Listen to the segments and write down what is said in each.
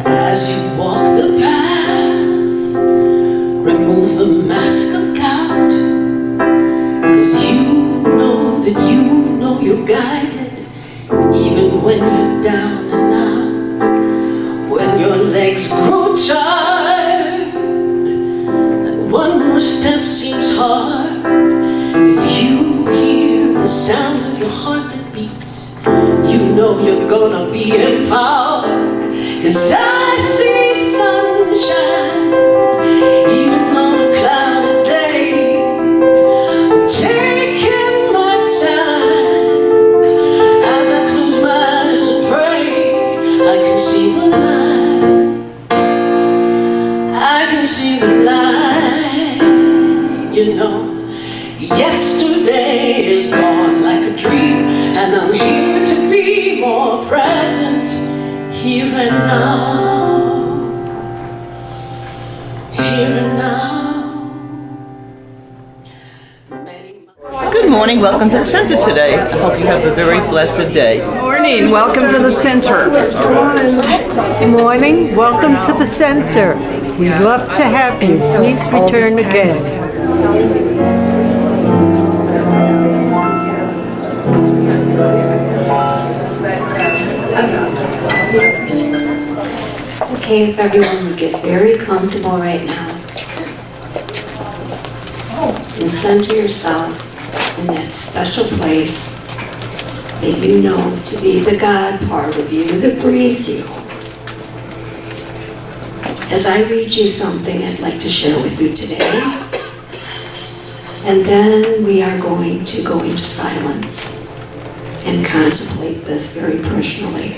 As you walk the path, remove the mask of doubt, 'cause you know that you know you're guided, even when you're down and out, when your legs grow tired, and one more step seems hard. If you hear the sound of your heart that beats, you know you're gonna be empowered. 'Cause I see sunshine, even on a cloudy day. I'm taking my time as I close my eyes and pray. I can see the light, I can see the light. You know, yesterday is gone like a dream, and I'm here to be more present, here and now, here and now. Good morning, welcome to the center today. I hope you have a very blessed day. Morning, welcome to the center. Good morning, welcome to the center. We'd love to have you. Please return again. Okay, if everyone would get very comfortable right now and center yourself in that special place that you know to be the God part of you that breathes you. As I read you something I'd like to share with you today, and then we are going to go into silence and contemplate this very personally.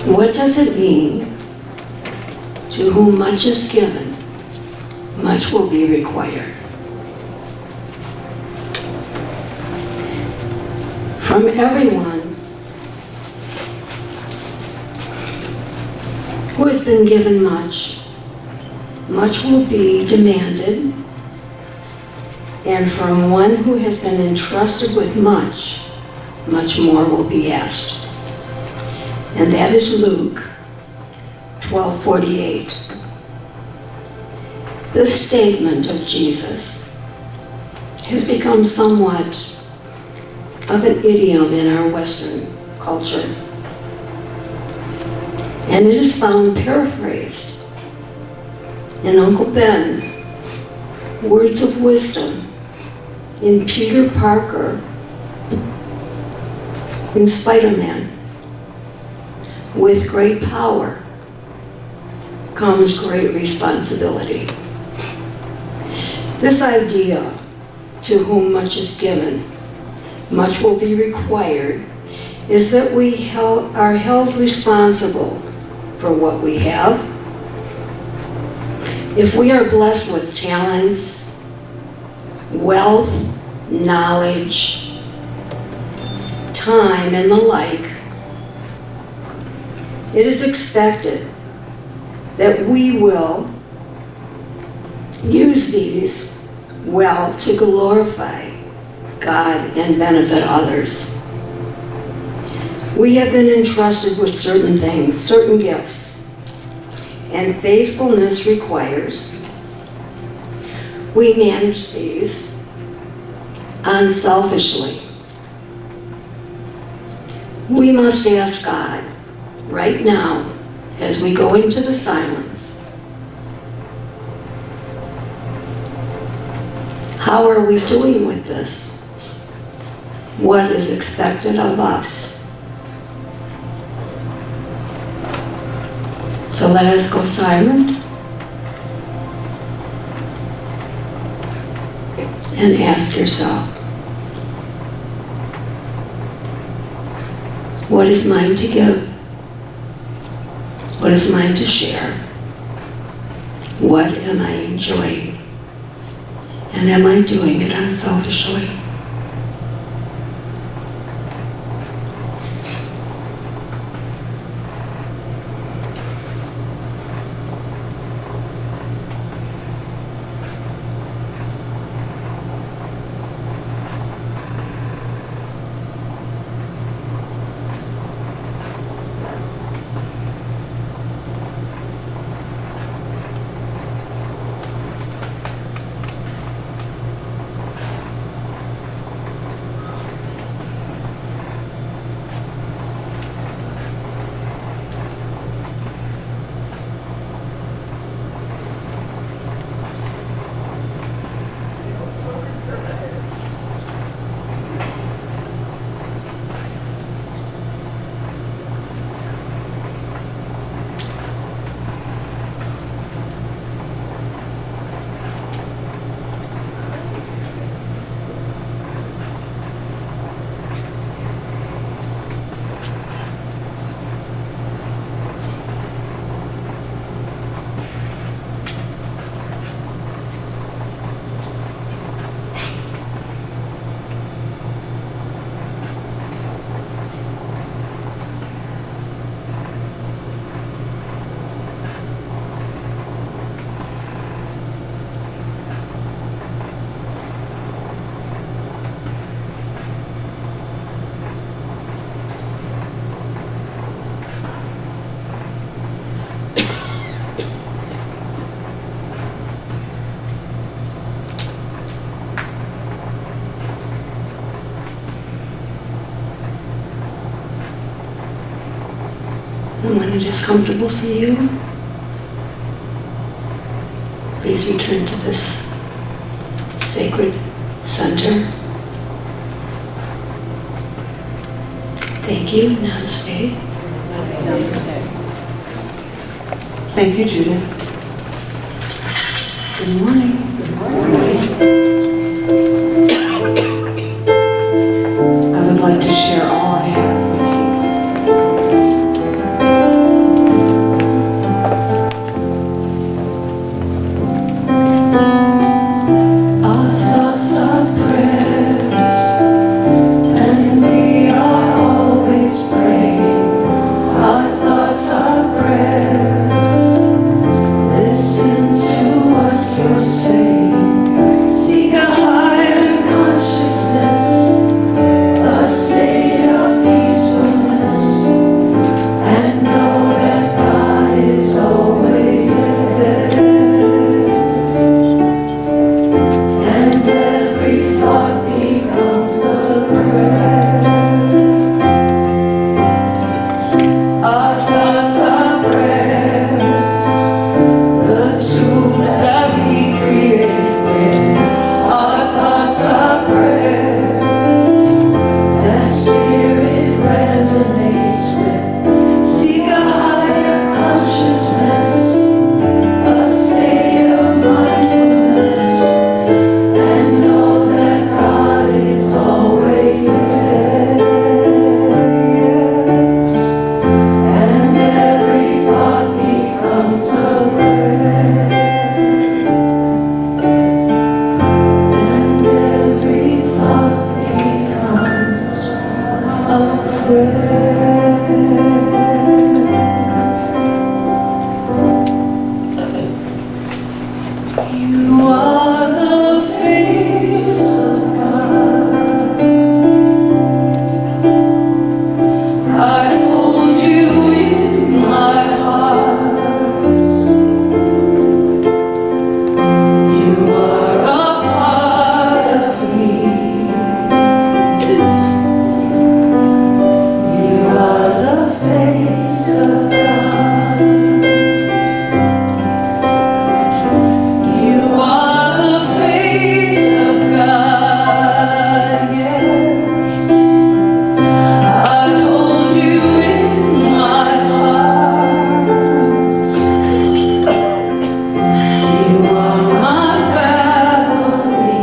What does it mean? To whom much is given, much will be required. From everyone who has been given much, much will be demanded, and from one who has been entrusted with much, much more will be asked. And that is Luke 12:48. This statement of Jesus has become somewhat of an idiom in our Western culture. And it is found paraphrased in Uncle Ben's words of wisdom, in Peter Parker, in Spider-Man. With great power comes great responsibility. This idea, to whom much is given, much will be required, is that we are held responsible for what we have. If we are blessed with talents, wealth, knowledge, time, and the like, it is expected that we will use these well to glorify God and benefit others. We have been entrusted with certain things, certain gifts, and faithfulness requires we manage these unselfishly. We must ask God right now, as we go into the silence, how are we doing with this? What is expected of us? So let us go silent and ask yourself, what is mine to give? What is mine to share? What am I enjoying? And am I doing it unselfishly? And when it is comfortable for you, please return to this sacred center. Thank you. Namaste. Thank you, Judith. Good morning. I would like to share all I have with you. Our thoughts are prayers, and we are always praying. Our thoughts are prayers. Listen to what you're saying. Seek a higher consciousness, a state of peacefulness, and know that God is always there. And every thought becomes a prayer. Our thoughts are prayers, the tools that we create with. Our thoughts are prayers that spirit resonates with. Seek a higher consciousness, a state of mindfulness, and know that God is always there. Yes. And every thought becomes a prayer. And every thought becomes a prayer. You are the face of God. I hold you in my heart. You are a part of me. You are the face of God. You are the face of God, yes. I hold you in my heart. You are my family.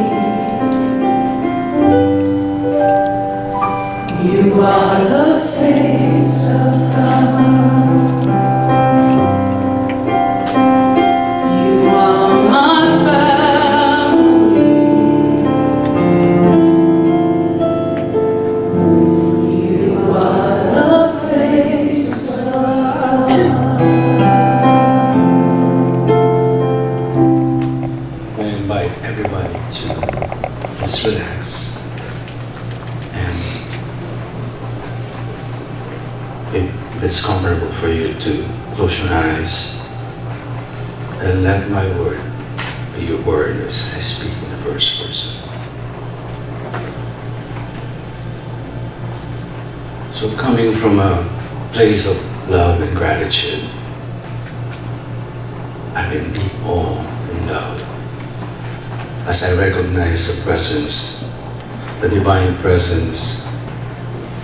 You are the face of God. You are my family. You are the face of God. I invite everybody to just relax and if it's comfortable for you to close your eyes and let my word be your word as I speak in the first person. So coming from a place of love and gratitude, I'm in deep awe and love as I recognize the presence, the divine presence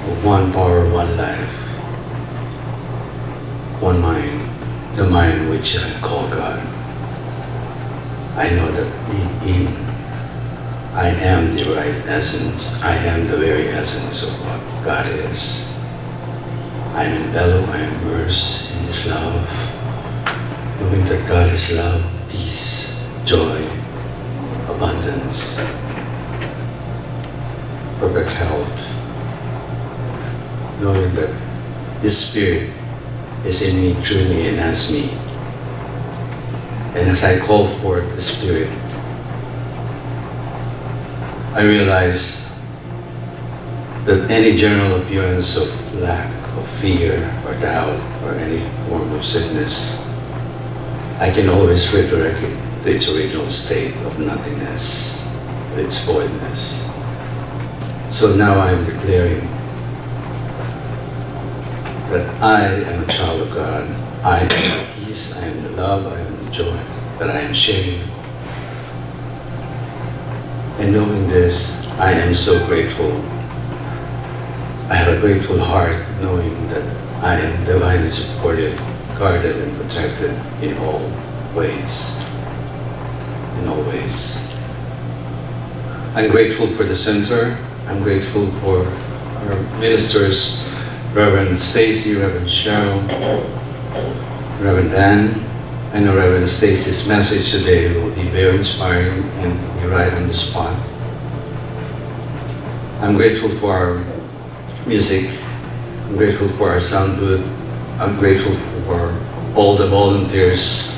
of one power, one life, one mind, the mind which I call God. I know that deep in, I am the right essence. I am the very essence of what God is. I am enveloped, I am immersed in this love, knowing that God is love, peace, joy, abundance, perfect health, knowing that this Spirit is in me, through me, and as me. And as I call forth the Spirit, I realize that any general appearance of lack, of fear, or doubt, or any form of sickness, I can always redirect it to its original state of nothingness, to its voidness. So now I am declaring that I am a child of God. I am the peace, I am the love, I am the joy that I am sharing. And knowing this, I am so grateful. I have a grateful heart knowing that I am divinely supported, guarded, and protected in all ways. In all ways. I'm grateful for the center. I'm grateful for our ministers, Reverend Stacy, Reverend Cheryl, Reverend Ann. I know Reverend Stacy's message today will be very inspiring and be right on the spot. I'm grateful for our music. I'm grateful for our sound booth. I'm grateful for all the volunteers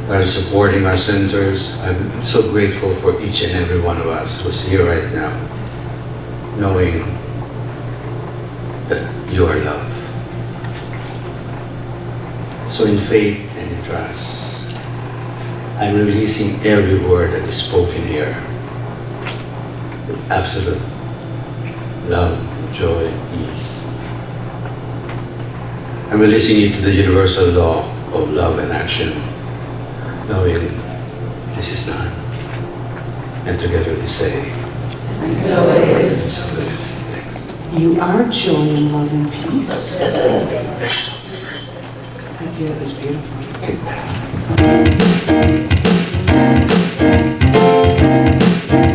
that are supporting our centers. I'm so grateful for each and every one of us who's here right now, knowing that you are loved. So in faith and in trust, I'm releasing every word that is spoken here with absolute love, joy, peace. I'm releasing it to the universal law of love and action, knowing this is none. And together we say, so it is. So it is. Thanks. You are joy and love and peace. Thank you, that was beautiful.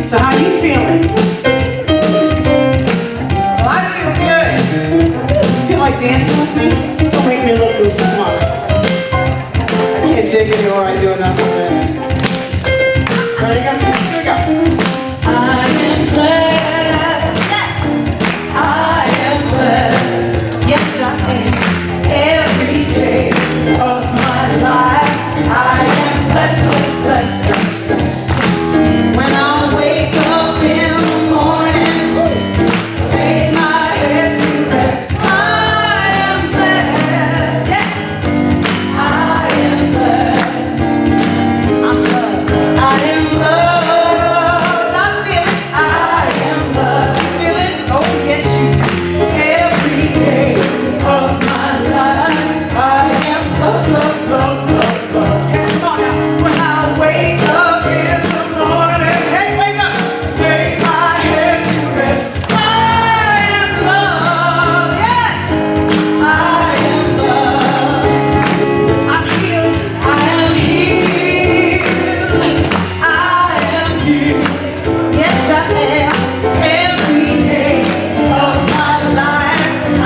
So how are you feeling? Well, I feel good. Feel like dancing with me? Don't make me look goofy, come on. I can't take it anymore, I do enough of it. Ready to go? Here we go. I am blessed. Yes. I am blessed. Yes, I am. Every day of my life, I am blessed, blessed, blessed, blessed, blessed. When I wake up in the morning, lay my head to rest, I am blessed. Yes, I am blessed. I'm loved. I am loved. I feel it. I am loved. Feel it? Oh, yes, you do. Every day of my life, I am loved, loved, loved, loved, loved. Yeah, come on now. When I wake up in the morning, Hey, wake up! lay my head to rest, I am loved. Yes, I am loved. I'm healed. I am healed. I am healed. Yes, I am. Every day of my life, I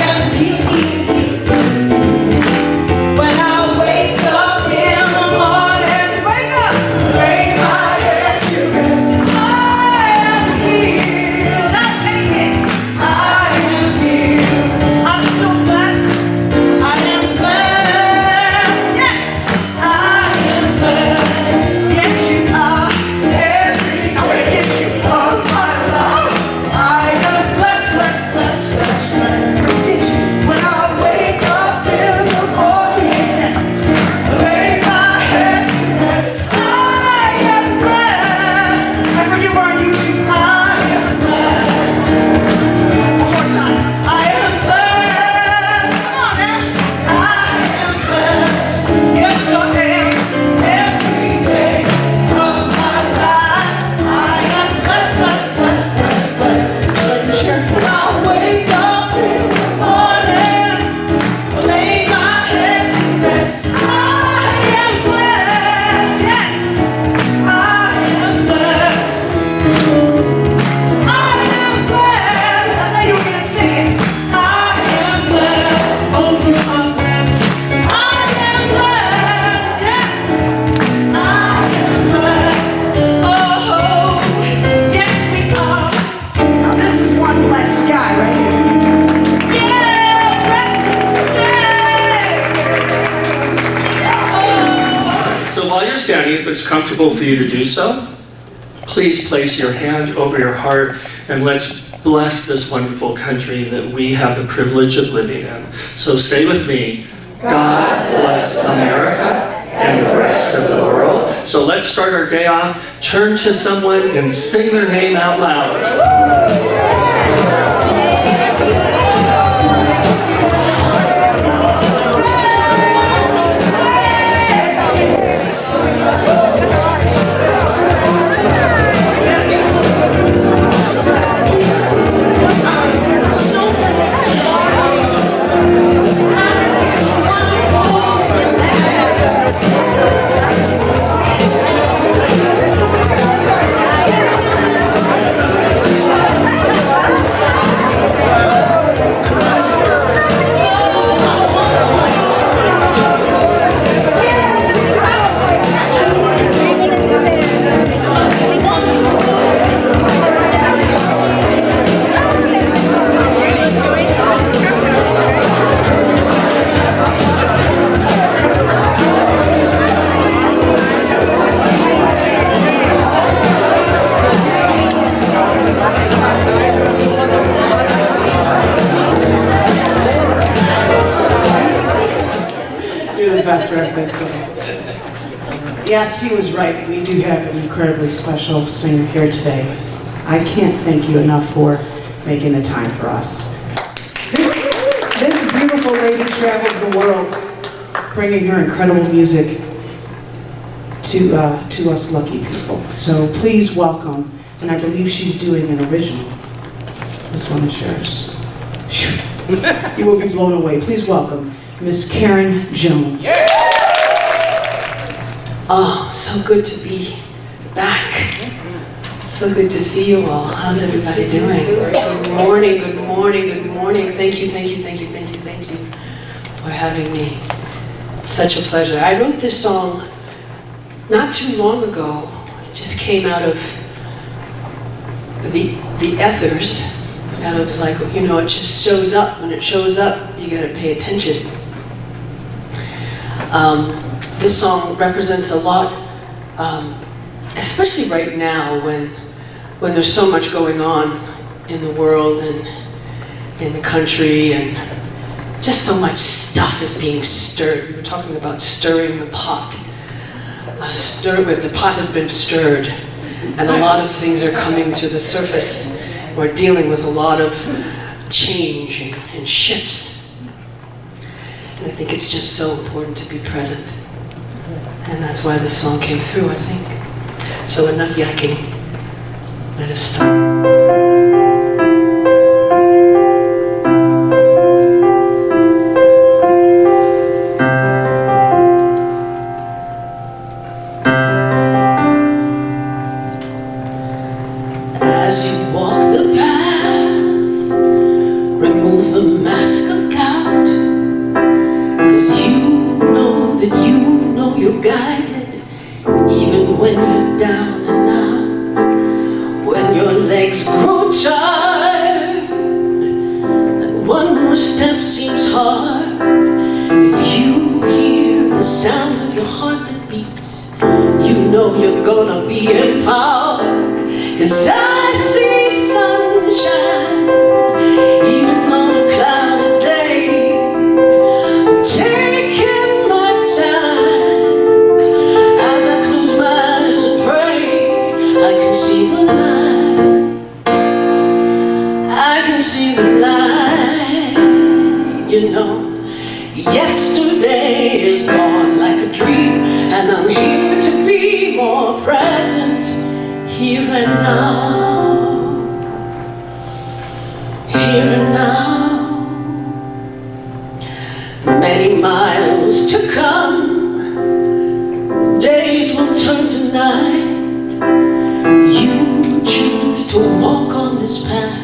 am healed. When I wake up in the morning, wake up, lay my head to rest, I am healed. I take it. I am healed. I'm so blessed. I am blessed. Yes, I am blessed. Yes, you are. I'm gonna get you all my life. I am blessed, blessed, blessed, blessed, blessed. Get you. When I wake up in the morning, lay my head to rest, I am blessed. And for you on YouTube, I am blessed. One more time. I am blessed. Come on now. I am blessed. Yes, I am. Every day of my life, I am blessed, blessed, blessed, blessed, blessed. Sure. When I wake up in the morning, lay my head to rest, I am blessed. Yes, I am blessed. I am blessed. I thought you were gonna sing it. I am blessed. Oh, you are blessed. I am blessed. Yes, I am blessed. Oh, yes, we are. Now this is one blessed guy right here. So while you're standing, if it's comfortable for you to do so, please place your hand over your heart and let's bless this wonderful country that we have the privilege of living in. So say with me, God bless America and the rest of the world. So let's start our day off. Turn to someone and sing their name out loud. terrific. So. Yes, he was right. We do have an incredibly special singer here today. I can't thank you enough for making the time for us. This beautiful lady traveled the world, bringing her incredible music to us lucky people. So please welcome, and I believe she's doing an original. This one is yours. You will be blown away. Please welcome Miss Karen Jones. Oh, so good to be back. So good to see you all. How's everybody doing? Good morning, good morning, good morning. Thank you for having me. It's such a pleasure. I wrote this song not too long ago. It just came out of the ethers. Out of like, you know, it just shows up. When it shows up, you gotta pay attention. This song represents a lot, especially right now when there's so much going on in the world and in the country, and just so much stuff is being stirred. We were talking about stirring the pot. The pot has been stirred, and a lot of things are coming to the surface. We're dealing with a lot of change and shifts. And I think it's just so important to be present. And that's why this song came through, I think. So enough yakking. Let us start. As you walk the path, remove the mask of doubt, 'cause you know that you know you're guided, even when you're down and out, when your legs grow tired, and one more step seems hard. If you hear the sound of your heart that beats, you know you're gonna be empowered. 'Cause I see sunshine, even on a cloudy day. I'm taking my time as I close my eyes and pray. I can see the light, I can see the light. You know, yesterday is gone like a dream, and I'm here to be more present. Here and now, here and now. Many miles to come, days will turn to night. You choose to walk on this path.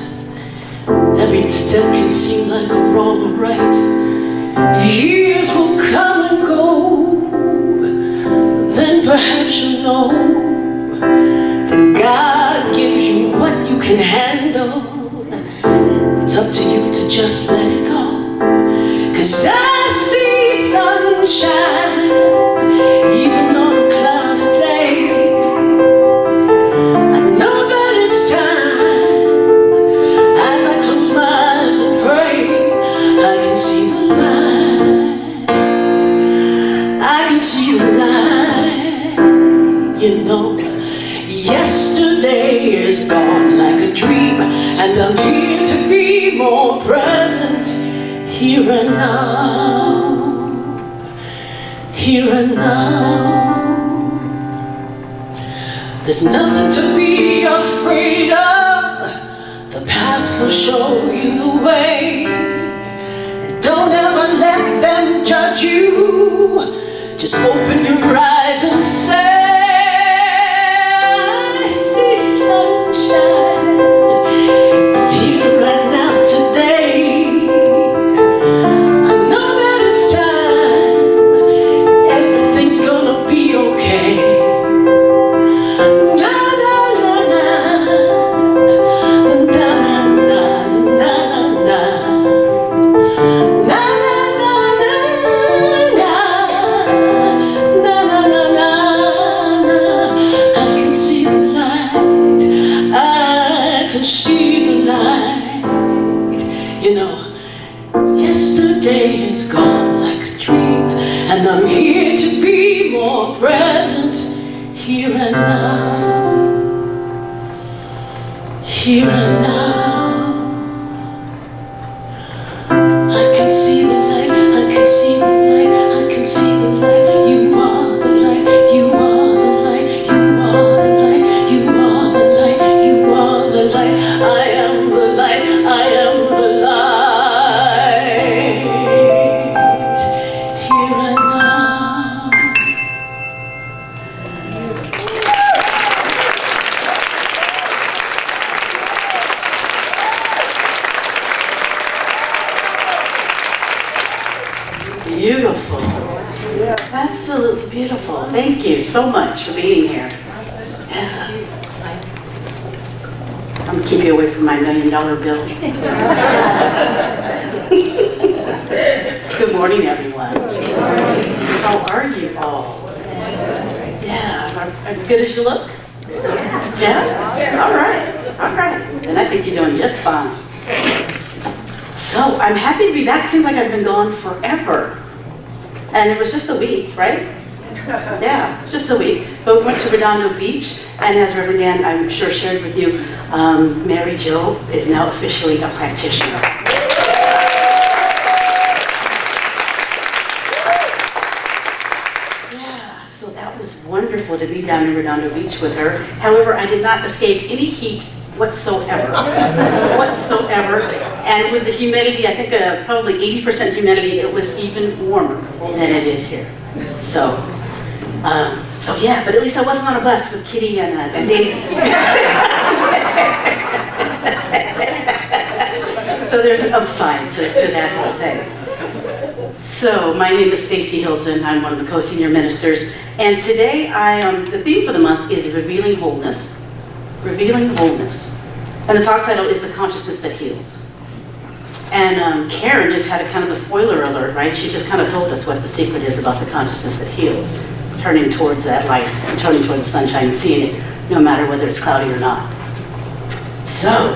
Every step can seem like a wrong or right. Years will come and go, then perhaps you'll know God gives you what you can handle. It's up to you to just let it go. 'Cause I see sunshine, even on a cloudy day. I know that it's time, as I close my eyes and pray. I can see the light, I can see the light. You know, yesterday is gone like a dream, and I'm here to be more present. Here and now, here and now. There's nothing to be afraid of. The paths will show you the way. And don't ever let them judge you. Just open your eyes and say, it's here right now today. I know that it's time, everything's gonna be okay. Na na na na, na na na na na, na na na na na, na na na na na. I can see the light, I can see the light. You know, yesterday is gone like a dream, and I'm here to be more present here and now. Here and now. I can see the light, I can see the light, I can see the light. You are the light, you are the light, you are the light, you are the light, you are the light. I am the light, I am the light. Here and now. Beautiful. Absolutely beautiful. Thank you so much for being here. Yeah. I'm going to keep you away from my $1 million bill. Good morning, everyone. How are you all? Yeah. Are you good as you look? Yeah? All right. All right. And I think you're doing just fine. So I'm happy to be back. It seems like I've been gone forever. And it was just a week, right? Yeah, just a week. But we went to Redondo Beach, and as Reverend Dan, I'm sure, shared with you, Mary Jo is now officially a practitioner. Yeah, so that was wonderful to be down in Redondo Beach with her. However, I did not escape any heat whatsoever. Whatsoever. And with the humidity, I think probably 80% humidity, it was even warmer than it is here. So yeah, but at least I wasn't on a bus with Kitty and Daisy. So there's an upside to that whole thing. So my name is Stacy Hilton. I'm one of the co-senior ministers. And today, the theme for the month is Revealing Wholeness. Revealing Wholeness. And the talk title is The Consciousness That Heals. And Karen just had a kind of a spoiler alert, right? She just kind of told us what the secret is about the consciousness that heals. Turning towards that light, turning towards the sunshine, and seeing it, no matter whether it's cloudy or not. So,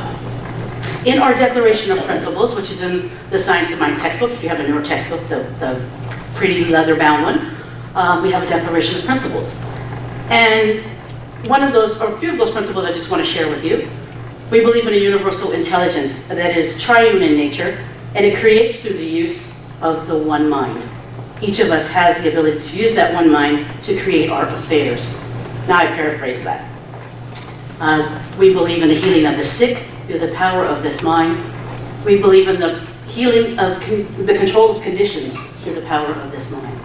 in our Declaration of Principles, which is in the Science of Mind textbook, if you have a newer textbook, the pretty leather-bound one, we have a Declaration of Principles. And one of those, or a few of those principles I just want to share with you. We believe in a universal intelligence that is triune in nature, and it creates through the use of the one mind. Each of us has the ability to use that one mind to create our affairs. Now I paraphrase that. We believe in the healing of the sick through the power of this mind. We believe in the healing of the control of conditions through the power of this mind.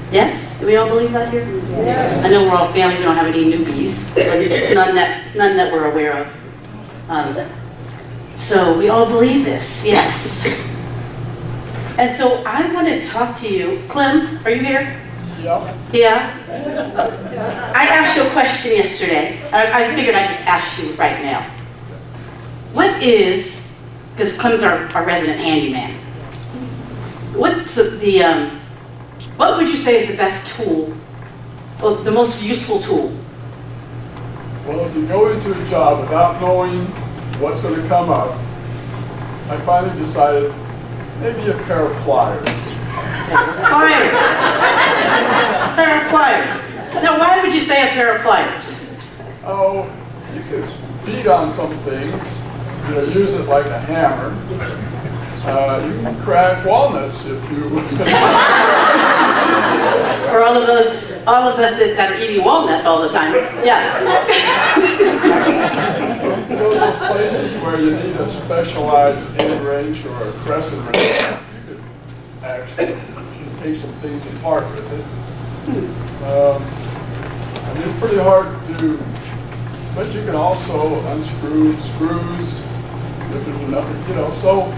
Yes? Do we all believe that here? Yes. I know we're all family, we don't have any newbies, none that we're aware of. So we all believe this, yes. And so I want to talk to you. Clem, are you here? Yeah. Yeah? I asked you a question yesterday. I figured I'd just ask you right now. What is, because Clem's our resident handyman, what's what would you say is the best tool, or the most useful tool? Well, if you go into a job without knowing what's going to come up, I finally decided maybe a pair of pliers. Pliers. A pair of pliers. Now, why would you say a pair of pliers? Oh, you could beat on some things, use it like a hammer. You can crack walnuts if you... For all of us that are eating walnuts all the time. Yeah. Those places where you need a specialized end wrench or a crescent wrench, you could actually take some things apart with it. It's pretty hard to do, but you can also unscrew screws if there's enough, so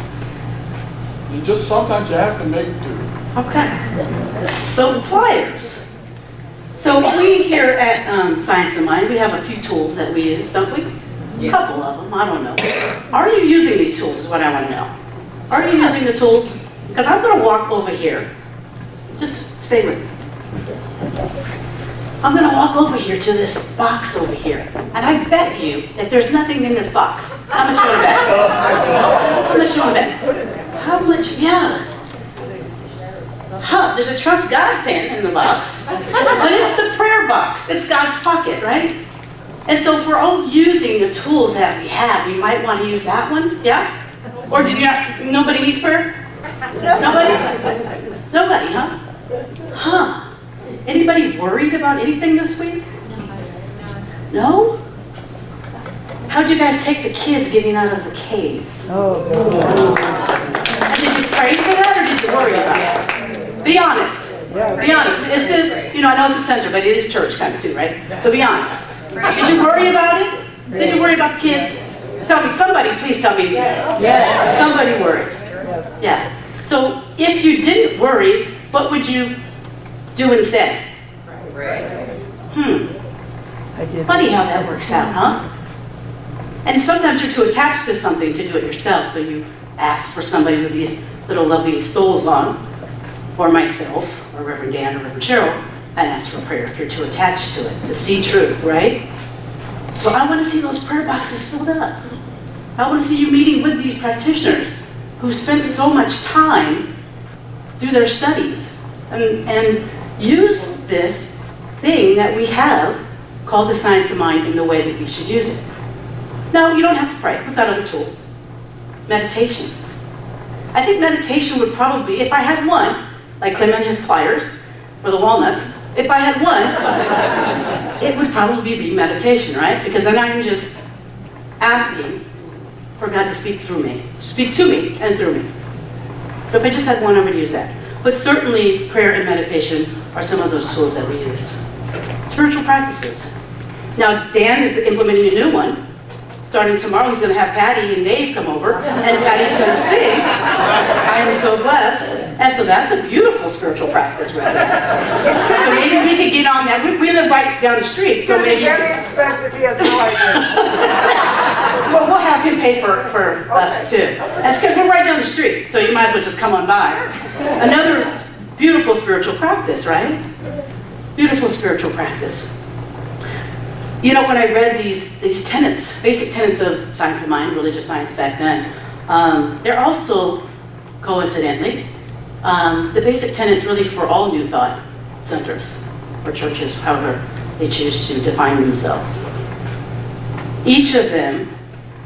sometimes you have to make do. Okay. So pliers. So we here at Science of Mind, we have a few tools that we use, don't we? A couple of them, I don't know. Are you using these tools is what I want to know. Are you using the tools? Because I'm going to walk over here. Just stay with me. I'm going to walk over here to this box over here. And I bet you that there's nothing in this box. How much you want to bet? How much you want to bet? How much? Yeah. Huh, There's a Trust God fan in the box, but it's the prayer box. It's God's pocket, right? And so if we're all using the tools that we have, we might want to use that one, yeah? Or did you not, nobody needs prayer? Nobody? Nobody, huh? Huh. Anybody worried about anything this week? No? How'd you guys take the kids getting out of the cave? And did you pray for that or did you worry about it? Be honest. Be honest. This is, I know it's a center, but it is church kind of too, right? So be honest. Did you worry about it? Did you worry about the kids? Tell me, somebody, please tell me. Yes. Somebody worried. Yeah. So if you didn't worry, what would you do instead? Funny how that works out, huh? And sometimes you're too attached to something to do it yourself, so you ask for somebody with these little lovely stoles on, or myself, or Reverend Dan, or Reverend Cheryl, and ask for prayer if you're too attached to it, to see truth, right? So I want to see those prayer boxes filled up. I want to see you meeting with these practitioners who spent so much time through their studies and use this thing that we have called the science of mind in the way that we should use it. Now, you don't have to pray. We've got other tools. Meditation. I think meditation would probably be, if I had one, like Clem and his pliers, or the walnuts, if I had one, it would probably be meditation, right? Because then I'm just asking for God to speak through me, speak to me and through me. So if I just had one, I would use that. But certainly prayer and meditation are some of those tools that we use. Spiritual practices. Now, Dan is implementing a new one. Starting tomorrow, he's going to have Patty and Dave come over, and Patty's going to sing. I am so blessed. And so that's a beautiful spiritual practice right there. So maybe we could get on that. We live right down the street, so maybe... It's very expensive, he has no idea. Well, we'll have him pay for us too. That's because we're right down the street, so you might as well just come on by. Another beautiful spiritual practice, right? Beautiful spiritual practice. You know, when I read these tenets, basic tenets of science of mind, religious science back then, they're also, coincidentally, the basic tenets really for all New Thought centers, or churches, however they choose to define themselves. Each of them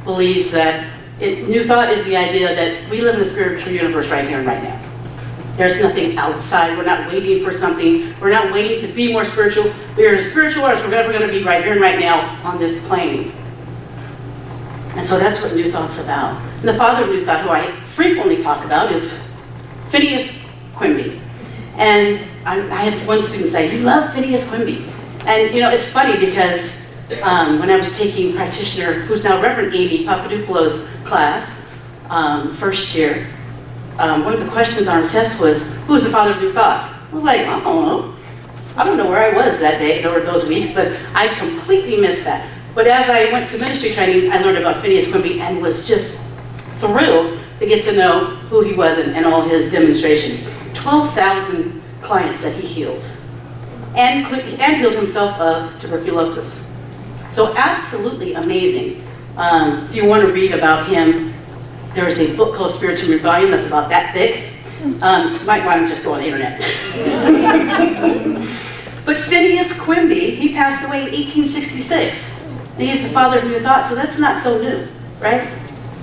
believes that New Thought is the idea that we live in a spiritual universe right here and right now. There's nothing outside. We're not waiting for something. We're not waiting to be more spiritual. We are spiritual artists. We're never going to be right here and right now on this plane. And so that's what New Thought's about. And the father of New Thought, who I frequently talk about, is Phineas Quimby. And I had one student say, "You love Phineas Quimby." And it's funny because when I was taking practitioner, who's now Reverend Amy Papadopoulos' class, first year, one of the questions on our test was, who was the father of New Thought? I was like, I don't know. I don't know where I was that day or those weeks, but I completely missed that. But as I went to ministry training, I learned about Phineas Quimby and was just thrilled to get to know who he was and all his demonstrations. 12,000 clients that he healed, and healed himself of tuberculosis. So absolutely amazing. If you want to read about him, there's a book called Spirits in Rebellion that's about that thick. You might want to just go on the internet. But Phineas Quimby, he passed away in 1866. And he's the father of New Thought, so that's not so new, right?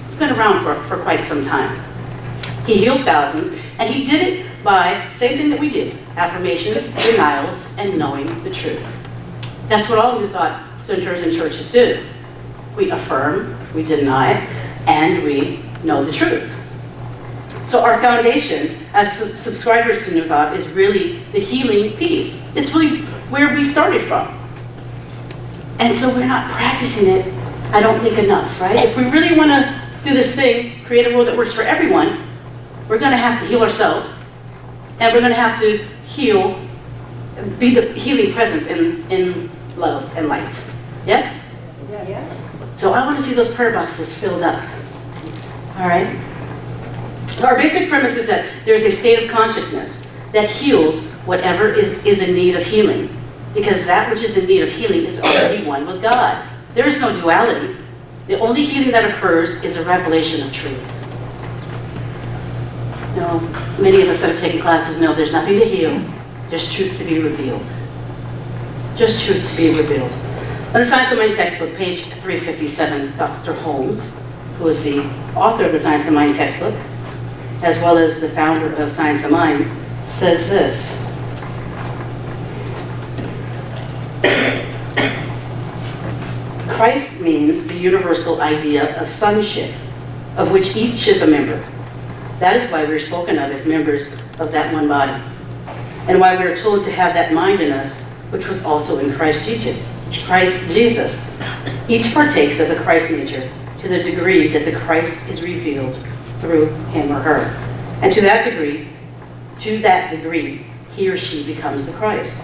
It's been around for quite some time. He healed thousands, and he did it by, same thing that we do, affirmations, denials, and knowing the truth. That's what all New Thought centers and churches do. We affirm, we deny, and we know the truth. So our foundation as subscribers to New Thought is really the healing piece. It's really where we started from. And so we're not practicing it, I don't think, enough, right? If we really want to do this thing, create a world that works for everyone, we're going to have to heal ourselves, and we're going to have to heal, be the healing presence in love and light. Yes? Yes. So I want to see those prayer boxes filled up. All right? Our basic premise is that there is a state of consciousness that heals whatever is in need of healing. Because that which is in need of healing is already one with God. There is no duality. The only healing that occurs is a revelation of truth. You know, many of us that have taken classes know there's nothing to heal, there's truth to be revealed. Just truth to be revealed. On the Science of Mind textbook, page 357, Dr. Holmes, who is the author of the Science of Mind textbook, as well as the founder of Science of Mind, says this. Christ means the universal idea of sonship, of which each is a member. That is why we're spoken of as members of that one body, and why we are told to have that mind in us, which was also in Christ Jesus. Each partakes of the Christ nature to the degree that the Christ is revealed through him or her. And to that degree, he or she becomes the Christ.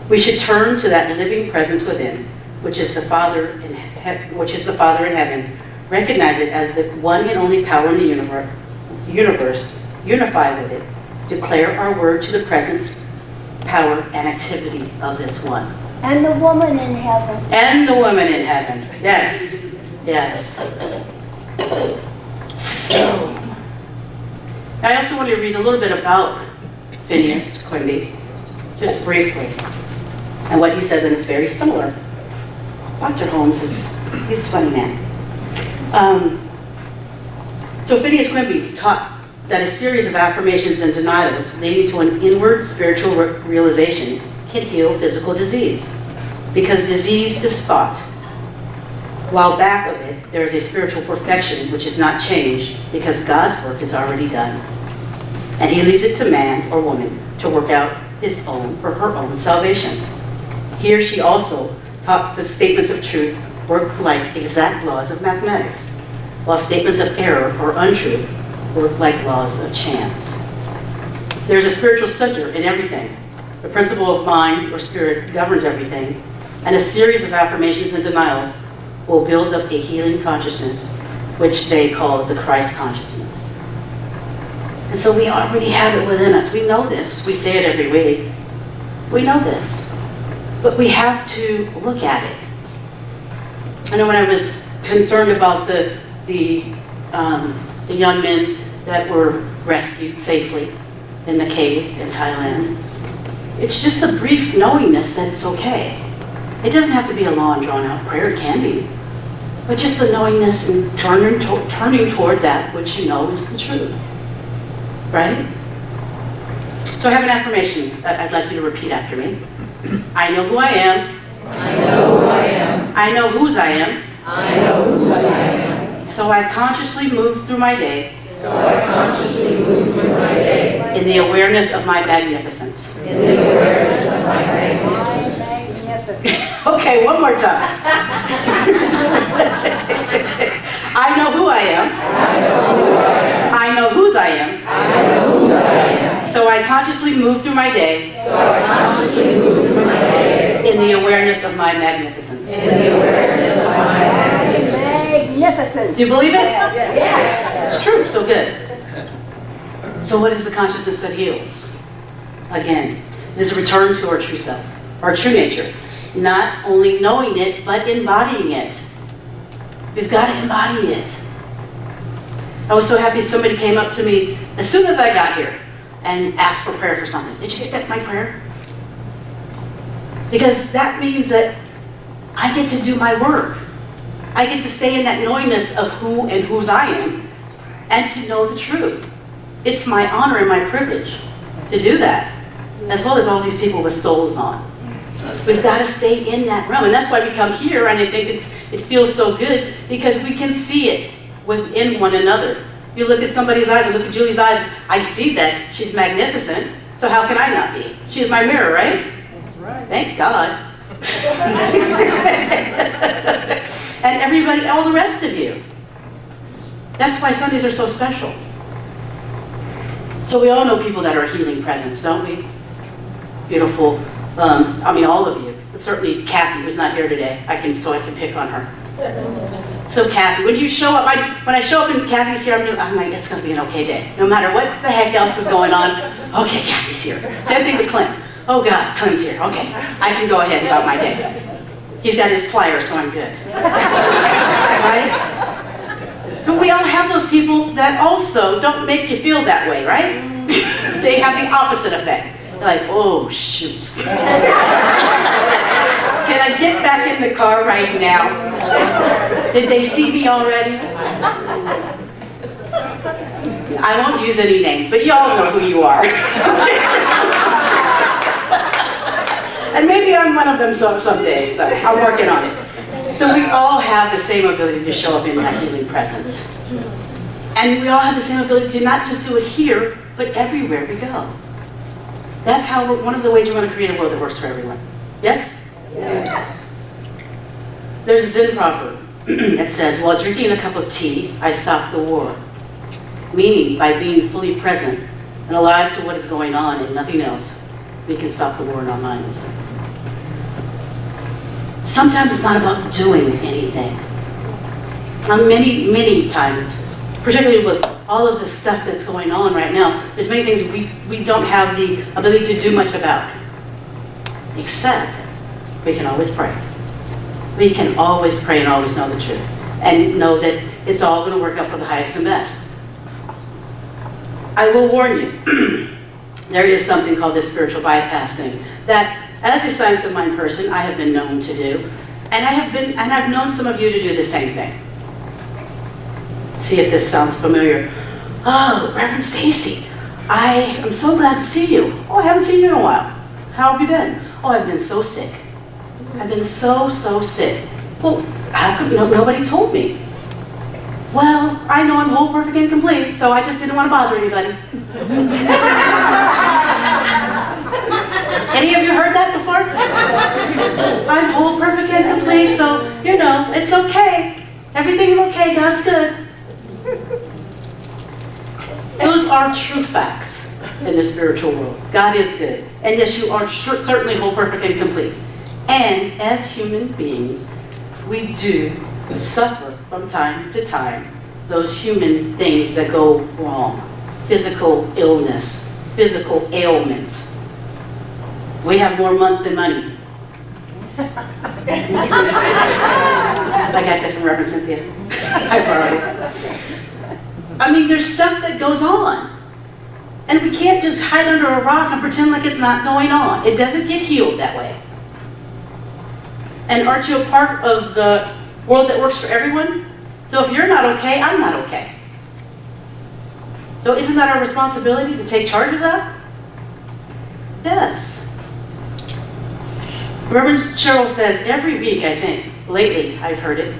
We should turn to that living presence within, which is the Father in heaven, recognize it as the one and only power in the universe, unify with it, declare our word to the presence, power, and activity of this one. And the woman in heaven. And the woman in heaven. Yes. Yes. So, I also want to read a little bit about Phineas Quimby, just briefly, and what he says, and it's very similar. Dr. Holmes he's a funny man. So Phineas Quimby taught that a series of affirmations and denials leading to an inward spiritual realization can heal physical disease, because disease is thought, while back of it there is a spiritual perfection which is not changed because God's work is already done, and he leaves it to man or woman to work out his own or her own salvation. He or she also taught the statements of truth work like exact laws of mathematics, while statements of error or untruth work like laws of chance. There's a spiritual center in everything. The principle of mind or spirit governs everything, and a series of affirmations and denials will build up a healing consciousness, which they call the Christ consciousness. And so we already have it within us. We know this. We say it every week. We know this. But we have to look at it. I know when I was concerned about the young men that were rescued safely in the cave in Thailand, it's just a brief knowingness that it's okay. It doesn't have to be a long, drawn-out prayer. It can be. But just a knowingness and turning toward that which you know is the truth. Right? So I have an affirmation that I'd like you to repeat after me. I know who I am. I know who I am. I know whose I am. I know whose I am. So I consciously move through my day. So I consciously move through my day. In the awareness of my magnificence. In the awareness of my magnificence. Okay, one more time. I know who I am. I know who I am. I know whose I am. I know whose I am. So I consciously move through my day. So I consciously move through my day. In the awareness of my magnificence. In the awareness of my magnificence. Magnificent. Do you believe it? Yes. It's true, so good. So what is the consciousness that heals? Again, it is a return to our true self, our true nature. Not only knowing it, but embodying it. We've got to embody it. I was so happy that somebody came up to me as soon as I got here and asked for prayer for something. Did you get that, my prayer? Because that means that I get to do my work. I get to stay in that knowingness of who and whose I am and to know the truth. It's my honor and my privilege to do that, as well as all these people with stoles on. We've got to stay in that realm, and that's why we come here, and I think it feels so good because we can see it within one another. You look at somebody's eyes, I look at Julie's eyes, I see that she's magnificent, so how can I not be? She's my mirror, right? That's right. Thank God. And everybody, all the rest of you. That's why Sundays are so special. So we all know people that are healing presence, don't we? Beautiful. I mean, all of you. But certainly Kathy, who's not here today. I can pick on her. So Kathy, when you show up, when I show up and Kathy's here, I'm like, it's going to be an okay day. No matter what the heck else is going on, okay, Kathy's here. Same thing with Clint. Oh God, Clint's here. Okay, I can go ahead about my day. He's got his pliers, so I'm good. Right? But we all have those people that also don't make you feel that way, right? They have the opposite effect. They're like, oh, shoot. Can I get back in the car right now? Did they see me already? I won't use any names, but y'all know who you are. And maybe I'm one of them someday, so I'm working on it. So we all have the same ability to show up in that healing presence. And we all have the same ability to not just do it here, but everywhere we go. That's how one of the ways we're going to create a world that works for everyone. Yes? Yes. There's a Zen proverb that says, while drinking a cup of tea, I stopped the war. Meaning, by being fully present and alive to what is going on and nothing else, we can stop the war in our minds. Sometimes it's not about doing anything. Many times, particularly with all of the stuff that's going on right now, there's many things we don't have the ability to do much about. Except, we can always pray. We can always pray and always know the truth. And know that it's all going to work out for the highest and best. I will warn you, there is something called this spiritual bypassing that, as a science of mind person, I have been known to do, and I've known some of you to do the same thing. See if this sounds familiar. Oh, Reverend Stacy, I am so glad to see you. Oh, I haven't seen you in a while. How have you been? Oh, I've been so sick. I've been so sick. Well, how come nobody told me? Well, I know I'm whole, perfect, and complete, so I just didn't want to bother anybody. Any of you heard that before? I'm whole, perfect, and complete, so, you know, it's okay. Everything is okay, God's good. Those are true facts in the spiritual world. God is good. And yes, you are certainly whole, perfect, and complete. And as human beings, we do suffer from time to time those human things that go wrong. Physical illness, physical ailments. We have more month than money. I got that from Reverend Cynthia. I borrowed it. I mean, there's stuff that goes on. And we can't just hide under a rock and pretend like it's not going on. It doesn't get healed that way. And aren't you a part of the world that works for everyone? So if you're not okay, I'm not okay. So isn't that our responsibility to take charge of that? Yes. Reverend Cheryl says every week, I think, lately I've heard it,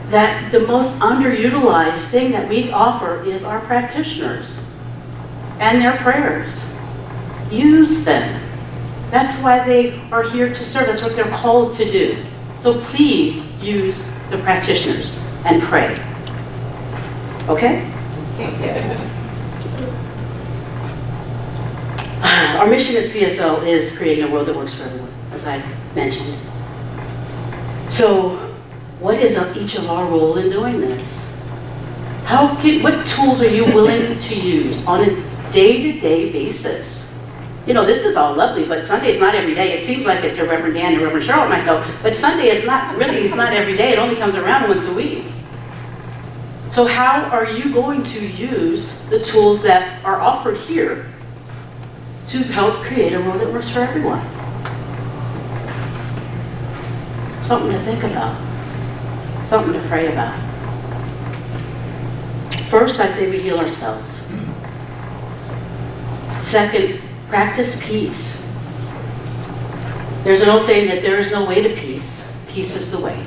that the most underutilized thing that we offer is our practitioners and their prayers. Use them. That's why they are here to serve. That's what they're called to do. So please use the practitioners and pray. Okay? Our mission at CSL is creating a world that works for everyone, as I mentioned. So, what is each of our role in doing this? What tools are you willing to use on a day-to-day basis? You know, this is all lovely, but Sunday is not every day. It seems like it to Reverend Dan and Reverend Cheryl and myself, but Sunday is not every day. It only comes around once a week. So how are you going to use the tools that are offered here to help create a world that works for everyone? Something to think about. Something to pray about. First, I say we heal ourselves. Second, practice peace. There's an old saying that there is no way to peace. Peace is the way.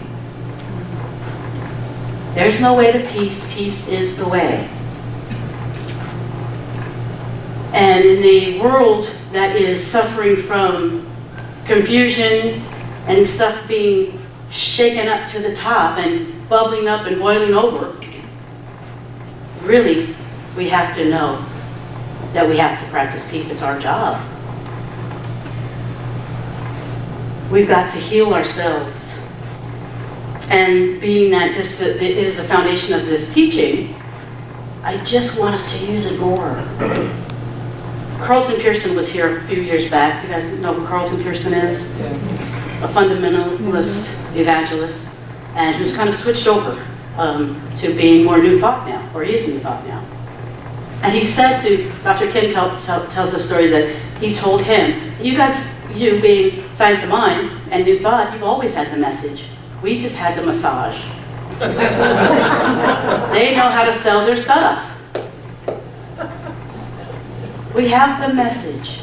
There's no way to peace. Peace is the way. And in a world that is suffering from confusion and stuff being shaken up to the top and bubbling up and boiling over, really, we have to know that we have to practice peace. It's our job. We've got to heal ourselves. And being that this is the foundation of this teaching, I just want us to use it more. Carlton Pearson was here a few years back. You guys know who Carlton Pearson is? A fundamentalist evangelist, and who's kind of switched over to being more New Thought now, or he is New Thought now. And he said to, Dr. Ken tells a story that he told him, you guys, you being Science of Mind and New Thought, you've always had the message. We just had the massage. They know how to sell their stuff. We have the message.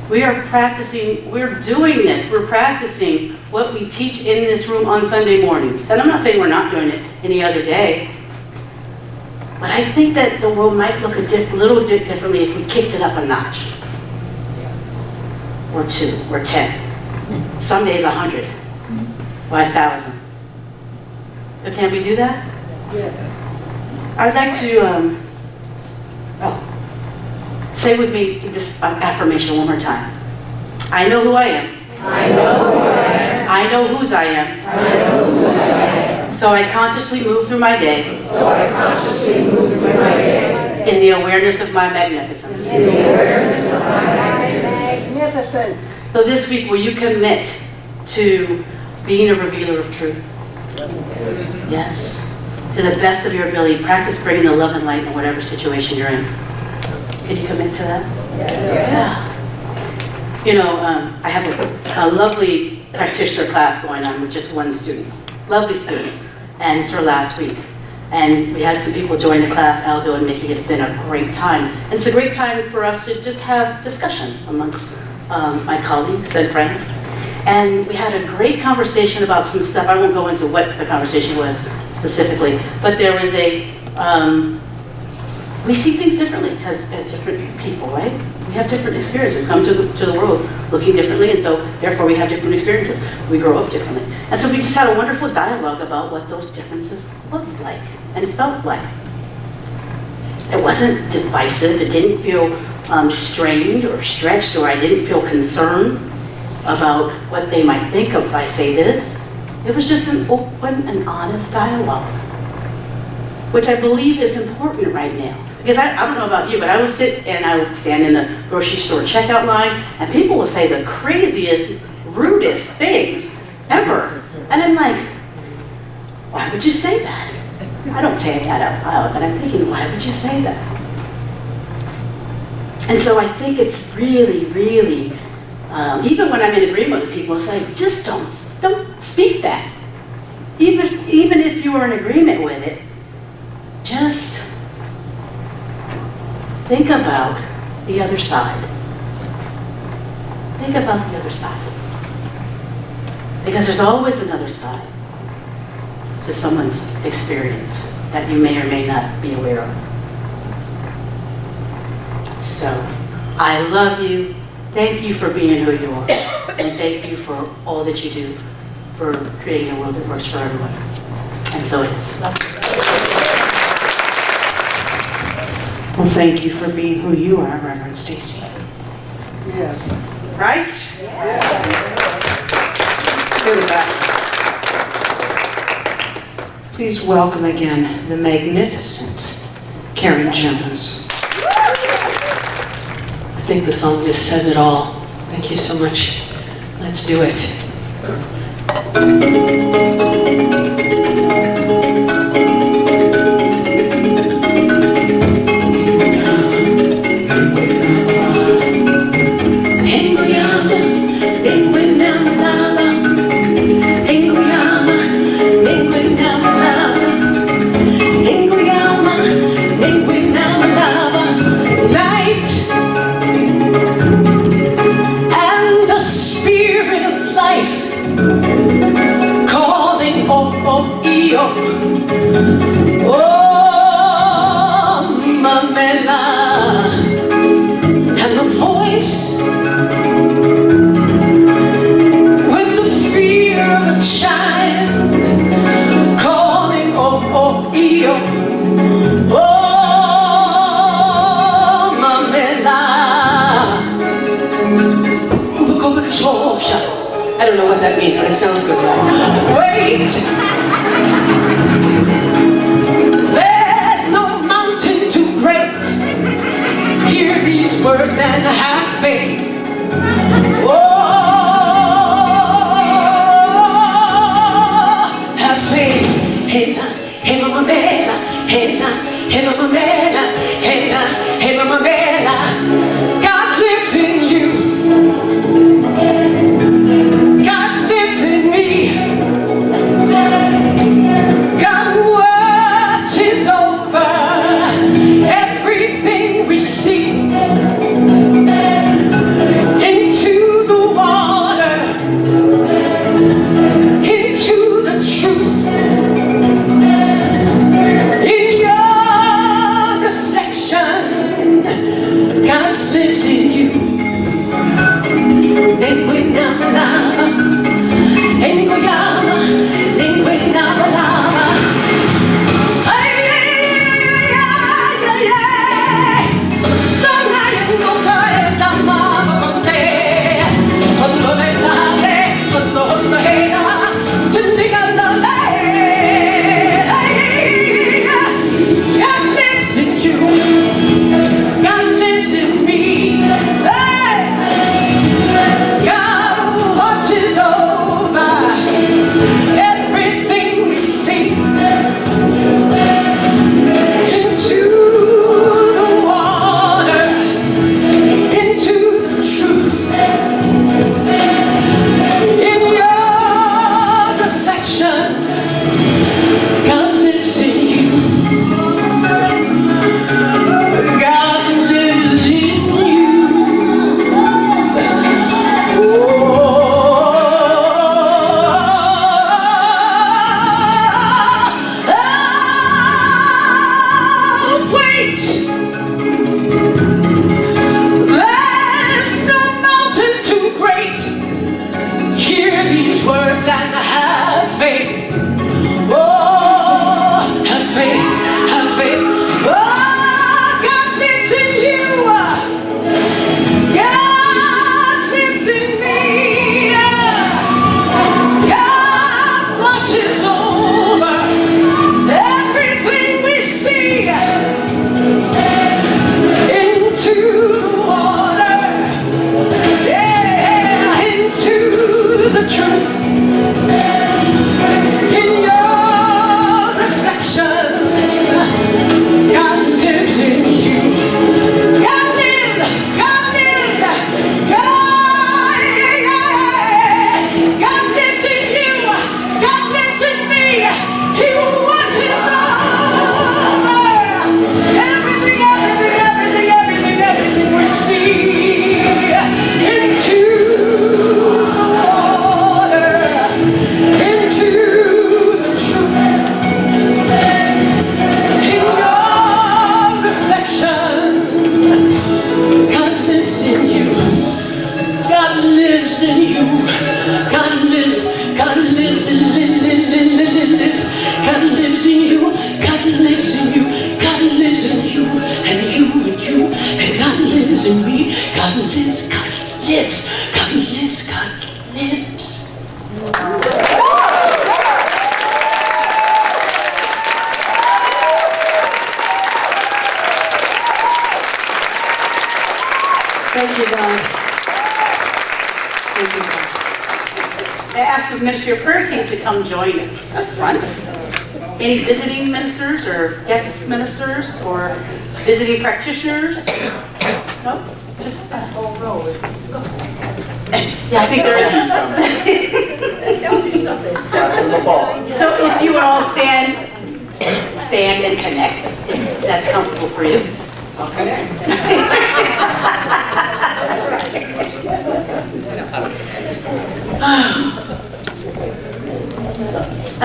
We are practicing, we're doing this, we're practicing what we teach in this room on Sunday mornings. And I'm not saying we're not doing it any other day, but I think that the world might look a little bit differently if we kicked it up a notch. Or 2, or 10. Some days 100, or 1,000. So can we do that? Yes. I would like to, say with me this affirmation one more time. I know who I am. I know who I am. I know whose I am. I know whose I am. So I consciously move through my day. So I consciously move through my day. In the awareness of my magnificence. In the awareness of my Magnificence. So this week, will you commit to being a revealer of truth? Yes. To the best of your ability, practice bringing the love and light in whatever situation you're in. Can you commit to that? Yes. You know, I have a lovely practitioner class going on with just one student. Lovely student. And it's her last week. And we had some people join the class, Aldo and Mickey. It's been a great time. And it's a great time for us to just have discussion amongst my colleagues and friends. And we had a great conversation about some stuff. I won't go into what the conversation was specifically, but there was we see things differently as different people, right? We have different experiences. We come to the world looking differently, and so therefore we have different experiences. We grow up differently. And so we just had a wonderful dialogue about what those differences looked like and felt like. It wasn't divisive. It didn't feel strained or stretched, or I didn't feel concerned about what they might think of if I say this. It was just an open and honest dialogue, which I believe is important right now. Because I don't know about you, but I would sit and I would stand in the grocery store checkout line, and people will say the craziest, rudest things ever. And I'm like, why would you say that? I don't say that out loud, but I'm thinking, why would you say that? And so I think it's really, really, even when I'm in agreement with people, it's like, just don't speak that. Even if you are in agreement with it, just think about the other side. Think about the other side. Because there's always another side to someone's experience that you may or may not be aware of. So, I love you. Thank you for being who you are. And thank you for all that you do for creating a world that works for everyone. And so it is. Well, thank you for being who you are, Reverend Stacy. Yes. Right? You're the best. Please welcome again the magnificent Karen Jones. I think the song just says it all. Thank you so much. Let's do it. Oh, Mamela, and the voice with the fear of a child calling, oh, io. Oh, Mamela. I don't know what that means, but it sounds good, right? Wait! There's no mountain too great. Hear these words and have faith. Oh, have faith. Hey, Mama Mela, hey Mama Mela, God lives in you. God lives in me. God watches over everything we see. Into the water, into the truth. In your reflection, God lives in you. Nenguinama lava, Nengoyama, Nenguinama lava. Ay, ay, ay, ay, ay. Sangayengo kaya tamama konte. Sondo de tahate, sondo hondo hena, sindiganda le. God lives in you. God lives in me. Hey! God watches over everything we see. Into the water, into the truth. In your reflection, God lives in you. God lives in you. Wait! There's no mountain too great. Hear these words and have faith. Oh, have faith, have faith. Oh, God lives in you. God lives in me. God watches over everything we see. Into the water, yeah, into the truth. In your reflection, God lives in you. God lives, God lives, God lives in you. God lives in me. He watches over everything, everything, everything, everything, everything we see. Into the water, into the truth. In your reflection, God lives in you. God lives in you. God lives lives. God lives in you. God lives in you. God lives in you. And you. And God lives in me. God lives, God lives. God lives, God lives. Thank you, God. Thank you, God. I asked the Ministry of Prayer team to come join us up front. Any visiting ministers or guest ministers or visiting practitioners? No? Just us. Oh, no. Yeah, I think there is. That tells you something. That's in the fall. So if you would all stand and connect, if that's comfortable for you.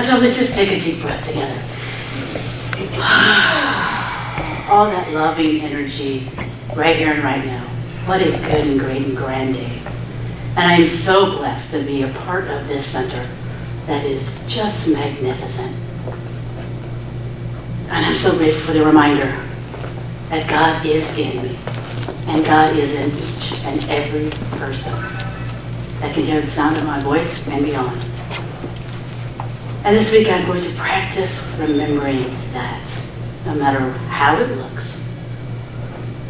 So let's just take a deep breath together. All that loving energy right here and right now. What a good and great and grand day. And I'm so blessed to be a part of this center that is just magnificent. And I'm so grateful for the reminder that God is in me and God is in each and every person that can hear the sound of my voice and beyond. And this week I'm going to practice remembering that no matter how it looks,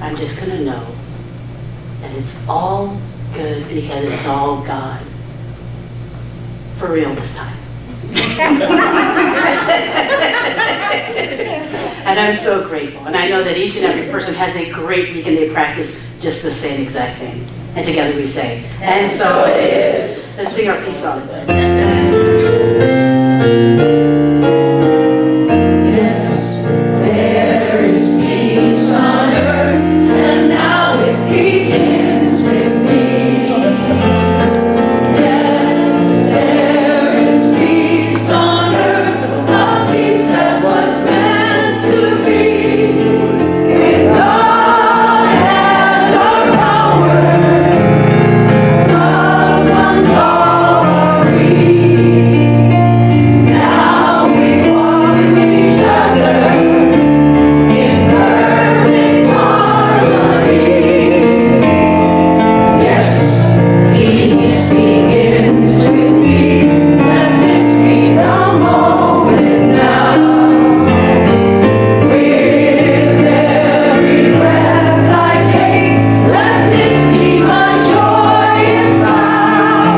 I'm just going to know that it's all good because it's all God. For real this time. And I'm so grateful. And I know that each and every person has a great week and they practice just the same exact thing. And together we say, and so it is. Let's sing our peace song. Yes, there is peace on earth, and now it begins with me. Yes, there is peace on earth, a peace that was meant to be. With God as our power, loved ones all are we. Now we walk with each other in perfect harmony. Yes, peace begins with me. Let this be the moment now. With every breath I take, let this be my joyous vow.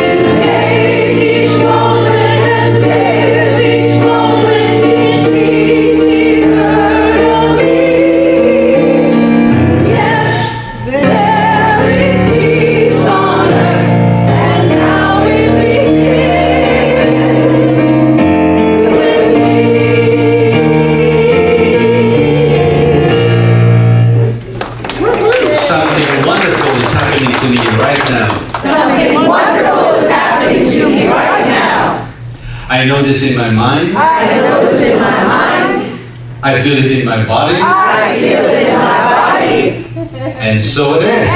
To take each moment and live each moment in peace eternally. Yes, there is peace on earth, and now it begins with me. Something wonderful is happening to me right now. Something wonderful is happening to me right now. I know this in my mind. I know this in my mind. I feel it in my body. I feel it in my body. And so it is.